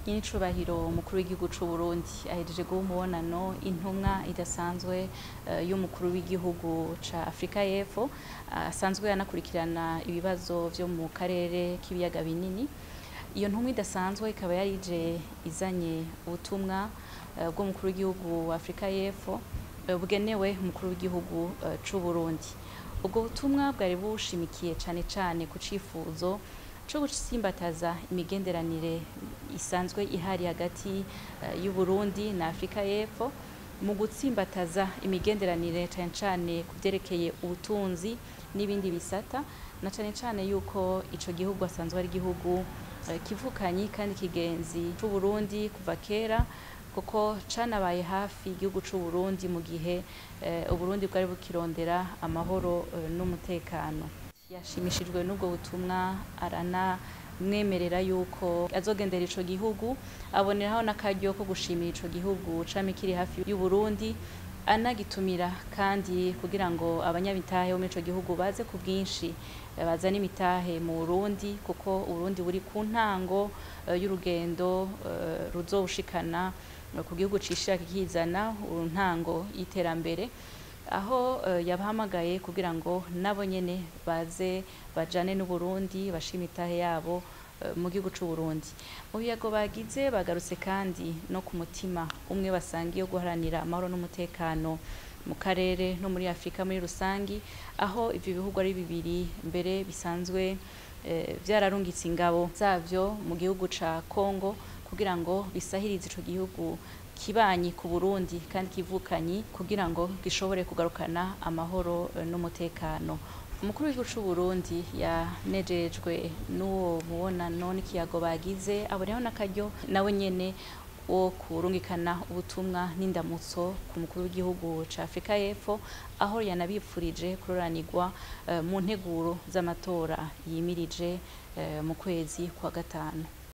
Nyiricubahiro umukuru w'igihugu c'u Burundi ahejeje guha umubonano intumwa idasanzwe y'umukuru w'igihugu ca Afrika y'Epfo asanzwe yanakurikirana ibibazo vyo mu karere k'ibiyaga binini. Iyo ntumwa idasanzwe ikaba yarije izanye ubutumwa bw'umukuru w'igihugu wa Afrika y'Epfo bugenewe umukuru w'igihugu c'u Burundi. Ubwo butumwa bwari bushimikiye cane ku cifuzo co gutsimbataza imigenderanire isanzwe ihari hagati y'u Burundi na Afrika y'Epfo mu gutsimbataza imigenderanire cane kuvyerekeye ubutunzi n'ibindi bisata, na cane yuko ico gihugu asanzwe ari igihugu kivukanyi kandi kigenzi c'u Burundi kuva kera, kuko canabaye hafi igihugu c'u Burundi mu gihe Uburundi bwari bukirondera amahoro n'umutekano. Yashimishijwe n'ubwo butumwa aranamwemerera yuko azogendera ico gihugu, aboneraho n'akaryo ko gushimira ico gihugu camye kiri hafi y'u Burundi, anagitumira kandi kugira ngo abanyamitahe bo muri ico gihugu baze ku bwinshi bazane imitahe mu Burundi, kuko Uburundi buri ku ntango y'urugendo ruzobushikana ku gihugu cishira kikizana ntango y'iterambere, aho yabahamagaye kugira ngo nabo nyene baze bajane n'Uburundi bashime itahe yabo mu gihugu c'u Burundi. Mu biyago bagize bagarutse kandi no ku mutima umwe basangiye wo guharanira amahoro n'umutekano mu karere no muri Afrika muri rusangi, aho ivyo bihugu ari bibiri mbere bisanzwe vyararungitse ingabo zavyo mu gihugu ca Congo kugira ngo bisahirize ico gihugu kibanyi ku Burundi kandi kivukanyi kugira ngo gishobore kugarukana amahoro n'umutekano. Umukuru w'igihugu c'u Burundi yanejejwe n'uwo mubonano n'ikiyago bagize, aboneyeho n'akaryo nawe nyene wo kurungikana ubutumwa n'indamutso ku mukuru w'igihugu ca Afrika y'Epfo, aho yanabipfurije kuroranirwa mu nteguro z'amatora yimirije mu kwezi kwa gatanu.